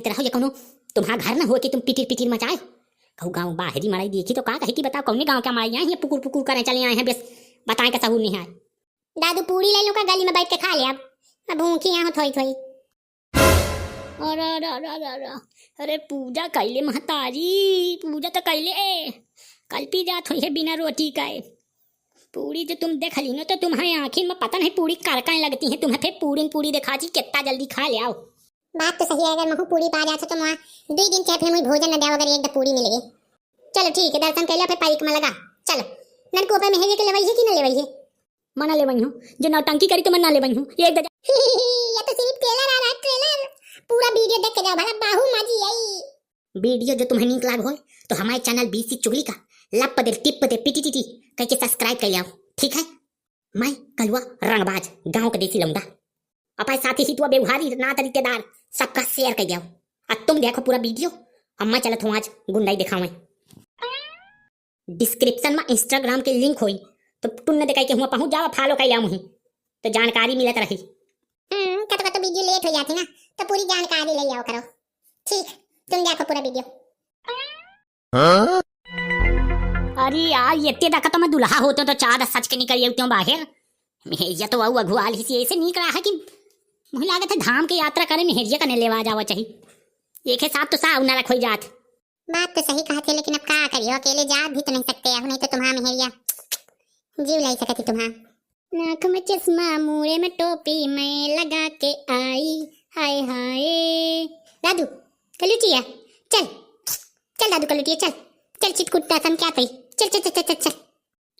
तरह ये कोनो तुम्हारा घर ना हो कि तुम पिटिर पिटिर मचाए कहू गाँव बाहरी मड़ाई देखी तो का कही कि बताओ कौन गाँव क्या मड़ाई आए हैं पुकुर पुकुर करें चले आए हैं बस बताएं का सहूर नहीं है। दादू पूरी ले लो का गली में बैठ के खा ले अब भूखी यहाँ थोड़ी थोड़ी। अरे पूजा कैले महतारी पूजा तो कैले कल पी जात हुई है बिना रोटी का पूरी जो तुम देख ली ना तो तुम्हारे आखिर में पता नहीं पूरी करकाएं लगती हैं तुम्हें फिर पूरी देखा जी कितना जल्दी खा ले आओ। बात तो सही है अगर महू पूरी पा जाता तो वहाँ 2 दिन चाहे फिर मुझे भोजन न दिया अगर एक पूरी मिल गई। चलो ठीक है दर्शन कर लिया फिर पाइक में लगा चलो नलको पे मेहर के लेवाई है कि न लेवाई है। मना ले बनी हूँ जो नौटंकी करी तो मैं ना ले बनी हूँ एक ये तो सिर्फ ट्रेलर आ रहा है ट्रेलर पूरा वीडियो देख के जाओ भला बाहू माजी आई वीडियो जो तुम्हें नीक लाग हो तो हमारे चैनल बीसी चुगली का लप दे टिप दे पिटी टिटी कह के सब्सक्राइब कर लिया ठीक है। मैं कलवा रंगबाज गांव का देसी लौंडा अपने साथी ही तो व्यवहारी ना तरीकेदार सबका शेयर कर दिया अब तुम देखो पूरा वीडियो अम्मा चलत हूँ आज गुंडाई दिखावे डिस्क्रिप्शन में इंस्टाग्राम के लिंक हुई तो तुमने देखा कि हुआ पहुंच जाओ फॉलो कर लिया मुझे तो जानकारी मिलत रही। कतो वीडियो लेट हो जाती ना तो पूरी जानकारी ले आओ करो ठीक तुम देखो पूरा वीडियो। अरे यार ये देखा तो मैं दुल्हा होते तो चार सच के निकल जाती हूँ बाहर मेहरिया तो वह अगुआल ही ऐसे निक रहा है कि मुझे लागत है धाम की यात्रा करे मेहरिया करने लेवा जावा चाहिए एक है साथ तो साव न रखो जात। बात तो सही कहा थे लेकिन अब क्या करियो अकेले जात भी तो नहीं सकते अब नहीं तो तुम्हारा मेहरिया जीव लाई सकती तुम्हारा नाक में चश्मा मुँह में टोपी मैं लगा के आई हाय हाय। दादू कलुटिया चल चल दादू कलुटिया चल चल चिटकुट्टा सन क्या थी चल चल चल चल चल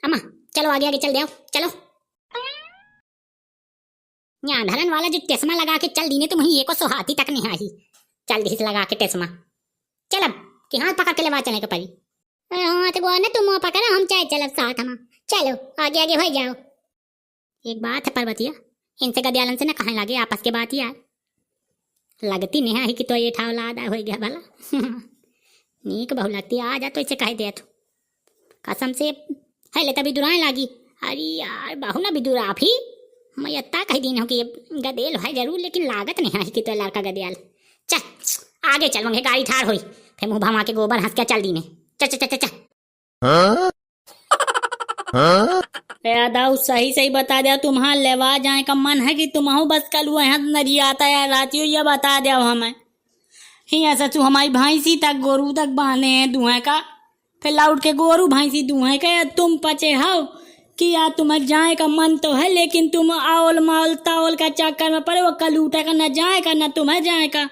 अम्मा चलो आगे आगे चल जाओ चलो यहाँ धरन वाला जो चश्मा लगा के चल दी ने तो वहीं ये को सोहाती तक नहीं आई चल दी लगा के चश्मा चल अब कि हाथ पकड़ के लेवा चले के परी हाथ गो ना तुम पकड़ा हम चाहे चल साथ हम चलो आगे आगे हो जाओ। एक बात है पर्वतिया इनसे गदयालन से ना कहाँ लगे आपस के बात यार लगती नहीं है कि तो ये ठाव लादा हो गया भला नीक बहु लगती आ जा तो इसे कह दे तो कसम से है ले तभी दुराएं लागी अरे यार बहु ना बिदुरा आप ही मैं इतना कह दी हूँ कि गदेल है जरूर लेकिन लागत नहीं है कि तो लड़का गदेल चल आगे चल वंगे गाड़ी ठाड़ हुई फिर मुँह भमा के गोबर हंस क्या चल दी ने चल चल चल चल दाऊ सही सही बता दिया तुम्हारा लेवा जाए का मन है कि तुम्हारा बस कल वो यहाँ नरी आता है रातियों ये बता दिया हमें ही ऐसा चू हमारी भैंसी तक गोरू तक बांधे हैं दुहे का फिर लाउट के गोरू भैंसी दुहे का तुम पचे हो कि यार तुम्हें जाए का मन तो है लेकिन तुम आओल माल तावल का चक्कर में पड़े वो कलूटा का न जाए का न तुम्हें जाए का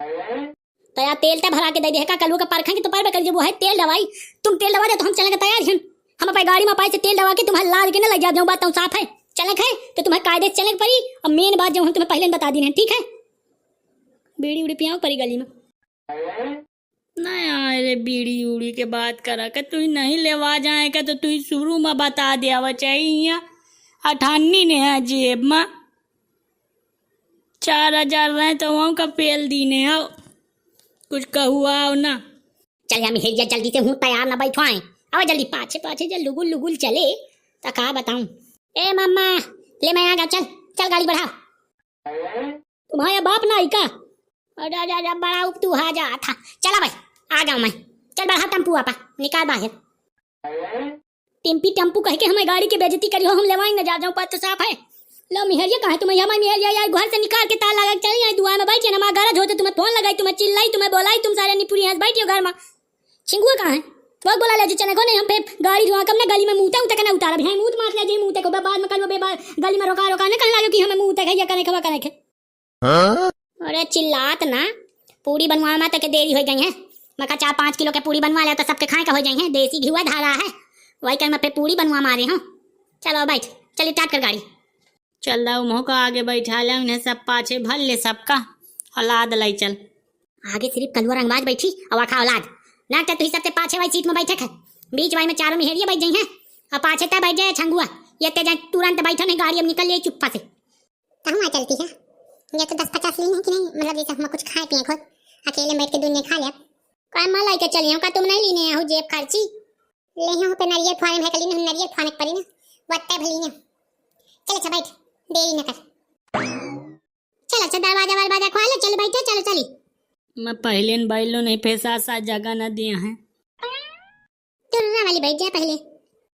तो यार तेल तो भरा के दे का कलू का परखेंगे तो पर कर वो है तेल दवाई तुम तेल दवा दे तो हम चलेंगे तैयार हैं हम अपनी गाड़ी में पाए से तेल दवा के तुम्हें लाद के ना लग जाओ बात साफ है चले खाए तो तुम्हें कायदे चले पड़ी और मेन बात जो हम तुम्हें पहले बता दी है ठीक है बीड़ी उड़ी पियाओ परी गली में नहीं अरे बीड़ी उड़ी के बात करा के तू नहीं लेवा जाएगा तो तू शुरू में बता दिया वो चाहिए 98 ने है जेब में 4000 रहे तो वहाँ का पेल दी ने हो कुछ कहूआ हो ना चल हम हेरिया जल्दी से हूँ तैयार ना बैठवाएं अब जल्दी पाछे पाछे जल लुगुल लुगुल चले तो कहा बताऊं ए मम्मा ले मैं आ गया चल चल गाड़ी बढ़ा तुम्हारा बाप ना का अरे बड़ा उप तू आ जा था चला भाई आ गया मैं चल बढ़ा टेम्पू आपा निकाल बाहर टिम्पी टेम्पू कह के हमें गाड़ी की बेइज्जती करी हो हम लेवाई ना जा जाऊं बात तो साफ है लो मिहरिया कहा तुम्हें हमारी मिहरिया यार घर से निकाल के ताला लगा चली आई दुआ में बैठी ना गरज होते तुम्हें फोन लगाई तुम्हें चिल्लाई तुम्हें बोलाई तुम सारे निपुरी यहाँ बैठी हो घर में छिंगुआ कहाँ है वो बोला ले जो चने को नहीं हम पे गाड़ी धुआ कम ना गली में मुंह तक ना उतारा भाई मुंह मार ले जी मुंह तक बाद में कल गली में रोका रोका ना कहने लगे कि हमें मुंह तक है या कने खवा कने के अरे चिल्लात ना पूरी बनवा में तक देरी हो गई है मैं 4-5 किलो के पूरी बनवा ले तो सबके खाए का हो जाए हैं देसी घिवा धारा है वही कर मैं पे पूरी बनवा मारे हूँ चलो बैठ चलिए स्टार्ट कर गाड़ी चल रहा मोह का आगे बैठा ले उन्हें सब पाछे भर ले सबका औलाद लाई चल आगे सिर्फ कलुआ रंगबाज बैठी और आखा औलाद ना तो तुही सबसे पाछे वाली सीट में बैठे है बीच वाली में चारों मेहरिया बैठ गई हैं और पाछे तक बैठ जाए छंगुआ ये ते जाए तुरंत बैठा नहीं गाड़ी अब निकल ले चुप्पा से कहाँ चलती है ये तो 10-50 लीन है कि नहीं मतलब जैसे हम कुछ खाए पिए खुद अकेले बैठ के दुनिया खा लिया काय मलाई के चली हूं का तुम नहीं लीने हो जेब खर्ची ले हूं पे नारियल फाने में कली नारियल फाने पड़ी ना वत्ते भली ने चल अच्छा बैठ देरी न कर चल अच्छा दरवाजा खोल चल बैठ चल चली मैं पहले न बैलो नहीं पैसा सा जगह न दिया है। तुरना वाली बैठ जाए पहले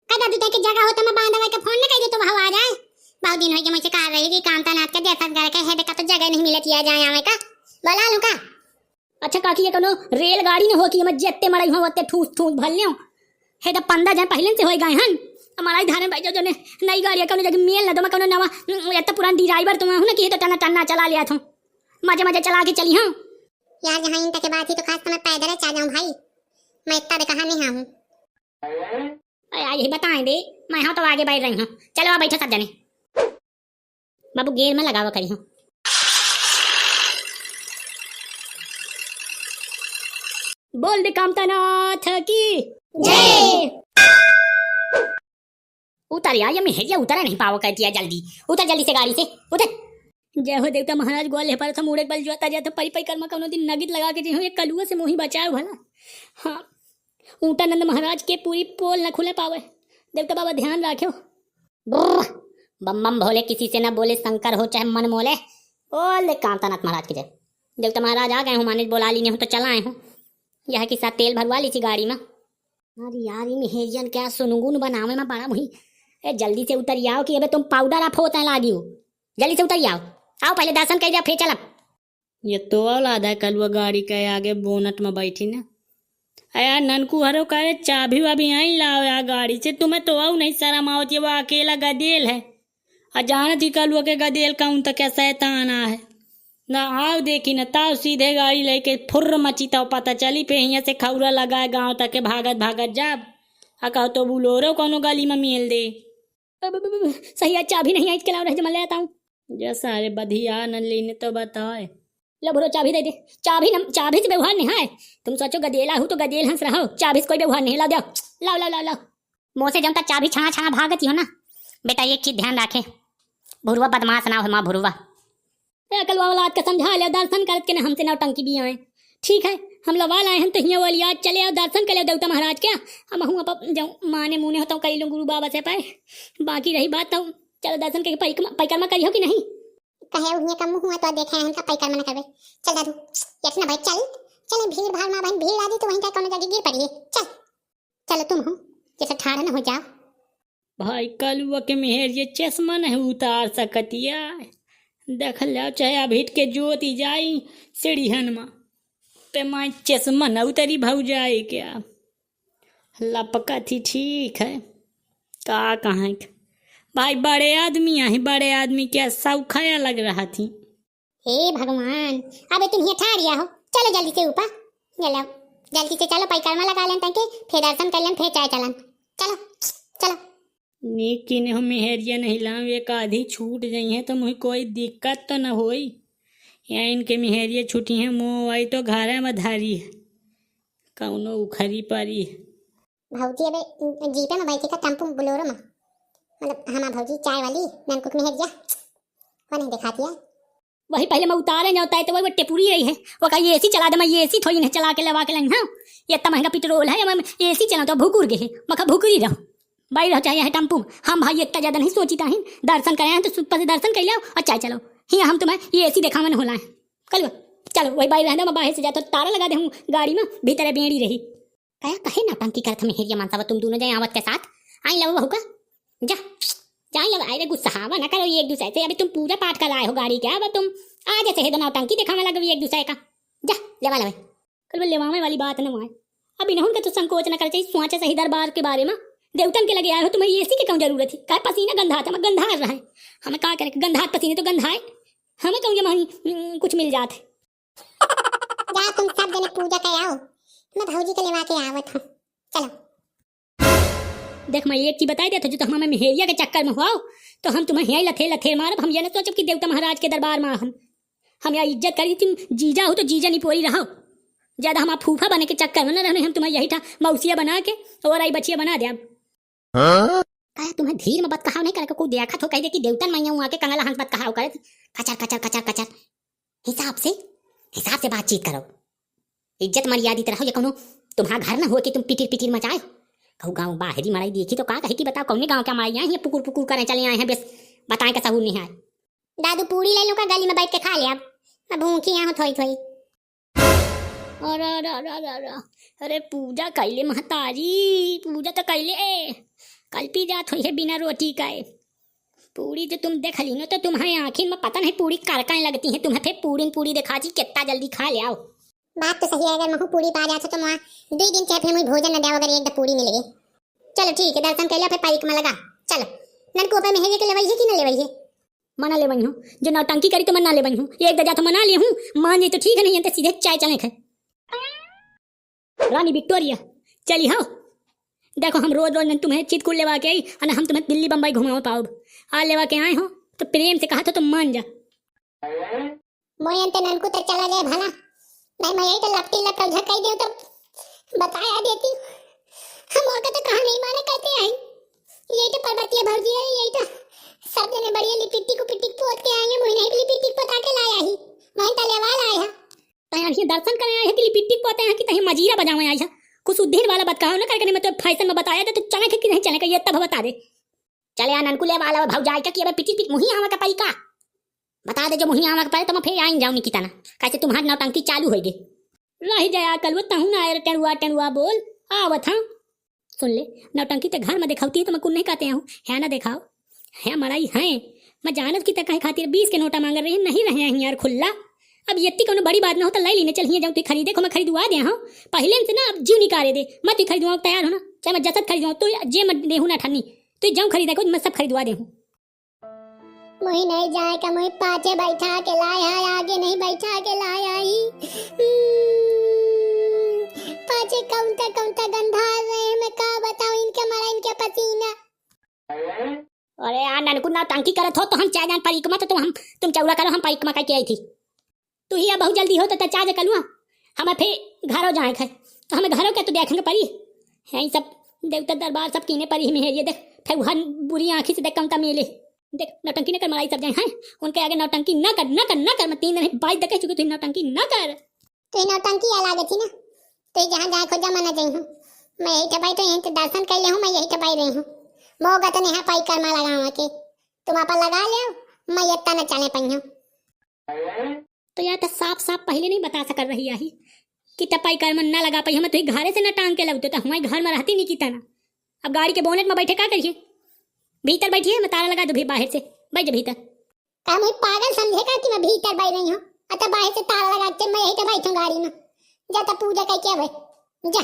का दादू तक की जगह हो तो मैं बांधा के फोन न कर दे तो वहां आ जाए। बहुत दिन हो गए मुझे कार रही थी काम था नाट का जैसा घर का है देखा तो जगह नहीं मिलती आ जाए आवे का बोला लूं का। अच्छा काकी ये कोनो रेलगाड़ी न हो कि मैं जत्ते मड़ई हो ओते ठूस ठूस भल लियो हे तो पंदा जाए पहले से होई गए हन हमारा धारे भाई जो ने नई गाड़ी कोनो जगह मेल न दो मैं कोनो नवा एत पुरान ड्राइवर तुम हूं ना कि तो टना टना चला लिया था मजे मजे चला के चली हां यार जहां इन तक के बात ही तो खास तो मैं पैदल चल जाऊं भाई मैं इतना भी कहां नहीं हूं। अरे ये बताएं दे मैं हां तो आगे बैठ रही हूं चलो आ बैठो सब जने बाबू गेर में लगावा करी हूं। बोल दे कामतानाथ की जय। उतर यार ये मेहरिया उतरा नहीं पावा कर दिया जल्दी उतर जल्दी से गाड़ी से उतर। जय हो देवता महाराज गोल है पर था मुड़े बल जोता जाता परी पई कर्मा कोनो दिन नगित लगा के जे एक कलुआ से मोही बचाए भला। हां ऊटानंद महाराज के पूरी पोल न खुले पावे देवता बाबा ध्यान रखियो। बम बम भोले किसी से न बोले शंकर हो चाहे मन मोले बोले कामतानाथ महाराज की जय। देवता महाराज आ गए हूँ माने बोला ली नहीं हूँ तो चला आए हूँ यह के साथ तेल भरवा ली थी गाड़ी में। अरे यार ये मेहरियन क्या सुनगुन बनावे में बड़ा मुही ए जल्दी से उतर आओ कि अबे तुम पाउडर आप होता लागी हो जल्दी से उतर आओ पहले दर्शन कर दिया फिर चल। ये तो औलाद है कल वो गाड़ी के आगे बोनट में बैठी ना यार ननकू हरो करे चाबी वाबी आई लाओ यार गाड़ी से तुम्हें तो आओ नहीं शर्म आवत ये वो अकेला गदेल है अजानत ही कल वो के गदेल काउन तक क्या शैतान है ना आओ देखी न ताव सीधे गाड़ी लेके फुर्र मची तो पता चली पे यहाँ से खौरा लगाए गांव तक के भागत भागत जाब आ कहो तो बुलोरो कोनो गली में मिल दे सही है चाबी नहीं आई के लाओ रह जमा ले आता हूँ जो सारे बधिया न लेने तो बताए लो बुरो चाबी दे दे चाबी से व्यवहार नहीं है तुम सोचो गदेला हूँ तो गदेल हंस रहो चाबी से कोई व्यवहार नहीं लाओ लाओ लाओ लाओ लाओ मुँह से जब तक चाबी छाना छाना भागती हो ना बेटा एक चीज ध्यान रखे भुरवा बदमाश ना हो माँ भुरवा अकल वाला का समझा लिया दर्शन करके ना हमसे नौटंकी भी आए ठीक है हम लवाल आए हैं तो हिया वाली आज चले आओ दर्शन कर ले देवता महाराज क्या हम हूँ जाऊँ माने मुने होता हूँ कई लोग गुरु बाबा से पाए बाकी रही बात तो चलो दर्शन करके परिक्रमा करी हो कि नहीं कहे उन्हें कम हुआ तो देखे हैं इनका परिक्रमा न करवे चल दादू यतना भाई चल भीड़ भाड़ में बहन भीड़ आदि तो वहीं का कोनो जगह गिर पड़ी है चलो तुम हो जैसे ठाड़ा न हो जाओ भाई कल वो के मेहर ये चश्मा नहीं उतार सकतिया देख लो चाहे अभिट के जोती जाई सीढ़ीहन में पे माँ चश्मा न उतरी भाव जाए क्या लपका थी ठीक है का कहाँ भाई बड़े आदमी क्या सौखाया लग रहा थी। हे भगवान अबे तुम यहाँ ठाड़िया हो चलो जल्दी से ऊपर चलो जल्दी से चलो परिक्रमा लगा लें ताकि फिर दर्शन कर लें फिर चाय चलन चलो नीक की ने हम मेहरिया नहीं लाऊं एक आधी छूट गई है तो मुझे कोई दिक्कत तो न होई या इनके मेहरिया छूटी हैं मुँह आई तो घर में धारी है कौनो उखरी परी भौजी अबे जीपे में बैठी का टेम्पो बोलेरो में मतलब हमारा भौजी चाय वाली ननकुक मेहरिया वो नहीं दिखाती है वही पहले मैं उतारे जाता है तो वही टेपुरी रही है वो कहा एसी चला दे मैं एसी थोड़ी नहीं चला के लगा के लाई हाँ ये इतना महंगा पेट्रोल है मैं एसी चला तो भूकुर गए मैं भूकुरी रहो भाई रहो चाहिए टेम्पू हम भाई इतना ज्यादा नहीं सोची ताही दर्शन करे हैं तो सुपर से दर्शन कर लिया और चाय चलो ही हम तुम्हें ये एसी देखा में होला है कल चलो वही बाई रहना मैं बाहर से जाता तारा लगा दे हूँ गाड़ी में भीतर बेड़ी रही कया कहे नौटंकी करत में हेरिया मानसा तुम दोनों जाए आवत के साथ आई लो बहू का जा लो अरे गुस्सा ना करो एक दूसरे से अभी तुम पूजा पाठ कर आए हो गाड़ी क्या अब तुम आज ऐसे नौटंकी दिखाने लगे एक दूसरे का जा लेवा लवे कल लेवामे वाली बात न हुआ अभी न उनका तो संकोच न कर चाहिए सोचे सही दरबार के बारे में देवतन के लगे आए हो तुम्हें एसी की क्यों जरूरत थी क्या पसीना गंधा था मैं गंधा रहा है हमें क्या करें गंधा पसीने तो गंधाए हमें कहूँ ये कुछ मिल जाते जा तुम सब जने पूजा कर आओ मैं भौजी के लेवा के आवत हूं चलो देख मैं एक चीज बताई देता जो तो हमें मेहरिया के चक्कर में हुआ तो हम तुम्हें यही लथे मारब हम ये न सोचब कि देवता महाराज के दरबार में हम यहाँ इज्जत करी तुम जीजा हो तो जीजा नहीं पोरी रहो ज्यादा हम फूफा बने के चक्कर में न रहने हम तुम्हें यही था मौसिया बना के और आई बचिया बना दे अब तुम्हें धीर में बात कहा नहीं करे कोई देखा तो कह दे कि देवतन मैया हुआ के कंगला हंस बात कहा करे कचर कचर कचर कचर हिसाब से बातचीत करो इज्जत मर्यादित रहो ये कोनो तुम्हारा घर न हो कि तुम पिटिर मचाए कहू गाँव बाहरी मराई देखी तो का कहे कि बताओ कौन गाँव क्या मारी यहाँ पुकुर पुकुर करें चले आए हैं बस बताएं का सहूर नहीं है दादू पूरी ले लूँ का गली में बैठ के खा लिया अब भूखी यहाँ थोड़ी अरे अरे अरे अरे अरे, अरे पूजा कैले महतारी, पूजा तो कैले कल पी जात हुई है बिना रोटी का। पूरी जो तुम देख ली ना तो तुम्हारे आखिर में पता नहीं पूरी करकाएं लगती हैं तुम्हें, फिर पूरी पूरी दिखा दी कितना जल्दी खा ले आओ। बात तो सही है, अगर महू पूरी पा जाता तो वहाँ 2 दिन चाहे फिर मुझे भोजन न दिया अगर एक पूरी मिल गई। चलो ठीक है, दर्शन कर लिया, फिर पाइक में लगा। चलो नलकूप में है के लेवई है कि न लेवई है? मना ले बही हूँ, जो नौटंकी करी तो मना ले बही हूँ, एक दर्जा तो मना ली हूँ, मान जी तो ठीक है, नहीं तो सीधे चाय चले खे। रानी विक्टोरिया चली हाँ, देखो हम रोज रोज तुम्हें चितकुल लेवा के आई और हम तुम्हें दिल्ली बम्बई घुमाओ पाओ, आज लेवा के आए हो तो प्रेम से कहा तो तुम मान जा। मोयन ते नलकू तक चला जाए भला, नहीं मैं यही तो लपटी लपट झकाई दे तो बताया देती। हम और तो कहा नहीं माने कहते आई, यही तो पर्वतीय भौजी है, यही तो सब जने बढ़िया लिपिट्टी को पिट्टी पोत के आएंगे, मोहिनी एक लिपिट्टी पोता के लाया ही, वहीं तलेवाल आया है। तैयार ही दर्शन करने आए हैं कि लिपिट्टी पोते हैं कि तहीं मजीरा बजावे आई है, कुछ उद्धिर वाला बात कहो ना करके, मैं तो फैशन में बताया तो चले कि नहीं चले, ये तब बता दे। चले आ ननकुले वाला भौजाई का कि अब पिटी पिट मुही आवा का पाई का बता दे, जो मुही आवा का पाई तो मैं फिर आइन जाऊं निकिता ना, कैसे तुम्हारी नौटंकी चालू होगी। रह जाया कल वो तहु ना टेनुआ टेनुआ बोल आवत हाँ। सुन ले, नौटंकी तो घर में दिखाती है तो मैं कुछ नहीं कहते हूँ, है ना दिखाओ है मड़ाई है, मैं जानत की तक खातिर 20 के नोटा मांग रही है, नहीं रहे हैं यार खुल्ला। अब यत्ती कोनो बड़ी बात ना हो तो लाई लेने चलिए जाऊँ, तू खरीदे को मैं खरीदवा दे हाँ, पहले से ना अब जीव निकाले दे, मैं तू खरीदवाऊँ तैयार हो ना, चाहे मैं जसत खरीदवाऊँ तो जे मैं देहूँ ना ठन्नी, तू जाऊँ खरीदे को मैं सब खरीदवा दे हूँ। मोही नहीं जाए का, मोही पाछे बैठा के लाया, आगे नहीं बैठा के लाया ही। पाछे कौनता गंधा रहे, मैं का बताऊं इनके मारा इनके पसीना। अरे यार ननकू ना टंकी करत हो तो हम चाय जान परिक्रमा तो तुम चौरा करो, हम परिक्रमा करके आई थी, तू ही बहुत जल्दी हो तो चाय कलुआ हमें फिर घरों जाए खे तो हमें घरों क्या तो देखेंगे परी है सब देवता दरबार सब कीने परी में है, ये देख फिर वहाँ बुरी आंखी से देख कमता मिले, देख नौटंकी न कर मलाई सब जाए हैं, उनके आगे नौटंकी न कर न कर न कर, मैं 3 दिन बाइक देखे चुकी, तू नौटंकी न कर। तो नौटंकी अलग थी ना, तो जहाँ जाए खोजा मना जाई हूँ, मैं यही टबाई तो यहीं दर्शन कर ले हूँ, मैं यही टबाई रही हूँ, मोगा तो नहीं पाई कर्मा लगावा के तुम आप लगा ले, मैं इतना न चले पाई हूँ। तो यार तो साफ साफ पहले नहीं बता सक रही आई कि टपाई कर्म न लगा पाई, हम तो घरे से न टांग के लगते तो हमारे घर में रहती नहीं की तना। अब गाड़ी के बोनेट में बैठे क्या करिए, भीतर बैठिए, मैं ताला लगा दो भी बाहर से बैठ जा भीतर। का मैं पागल समझेगा कि मैं भीतर बैठ रही हूँ, अतः बाहर से ताला लगा के मैं यही तो बैठूं गाड़ी में, जा तो पूजा करके आवे जा।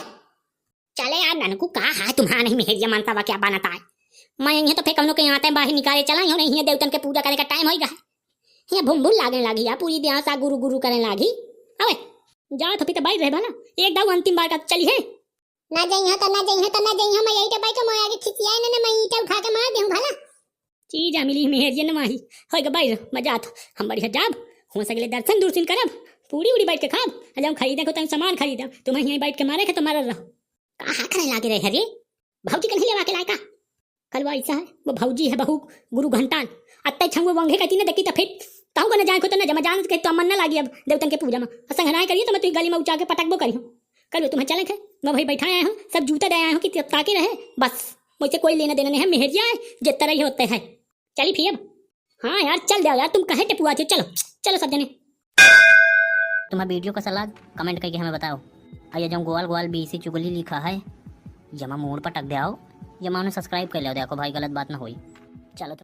चले यार ननकू कहा है तुम्हारा नहीं मेहरिया मानता वा क्या बनाता है, मैं यहाँ तो फिर कौनों के यहाँ बाहर निकाले चला हूँ, नहीं देवतन के पूजा करने का टाइम होगा, यहाँ भुम लागने लगी यार, पूरी देह सा गुरु गुरु करने लगी। अबे जाओ तो फिर तो बैठ रहे भला, एक दाऊ अंतिम बार का चली है ना जाइए तो ना जाइए तो ना जाइए, मैं यही तो बैठो, मैं आगे खिसियाए ना मैं ईटा उठा के मार दूं भला। चीज मिली मेहरिया न माही होगा बैठ मजा तो हम बढ़िया जाब हो सके दर्शन दूरसन करब, पूरी उड़ी बैठ के खाब, जब खरीदे को तुम सामान खरीदब तुम यहीं बैठ के मारे तो मार रहो। कहा करने लागे रहे रे भौजी कहीं लेवा के लायका, कल ऐसा है वो भौजी है बहू गुरु घंटाल अत्ते छंगो वंगे कहती ना देखी तो फिर ताऊ को न जाए को तो न जमा जान के तो मन न लागी अब देवतन के पूजा में संघनाए करिए तो मैं तुम गली में उचा के पटकबो करी हूं, करियो तुम्हें चले खे मैं भाई बैठा आया हूं, सब जूता दे आया हूं कि ताके रहे, बस मुझसे कोई लेना देना नहीं है, मेहरिया है जितना ही होते हैं। चली फिर अब हाँ यार चल जाओ यार, तुम कहे टेपुआ थे, चलो चलो सब जने। तुम्हारा वीडियो का सलाह कमेंट करके हमें बताओ, और ये जो गोल गोल बीसी चुगली लिखा है जमा मोड़ पर टक दे आओ, जमा उन्हें सब्सक्राइब कर लो, देखो भाई गलत बात ना होई। चलो तो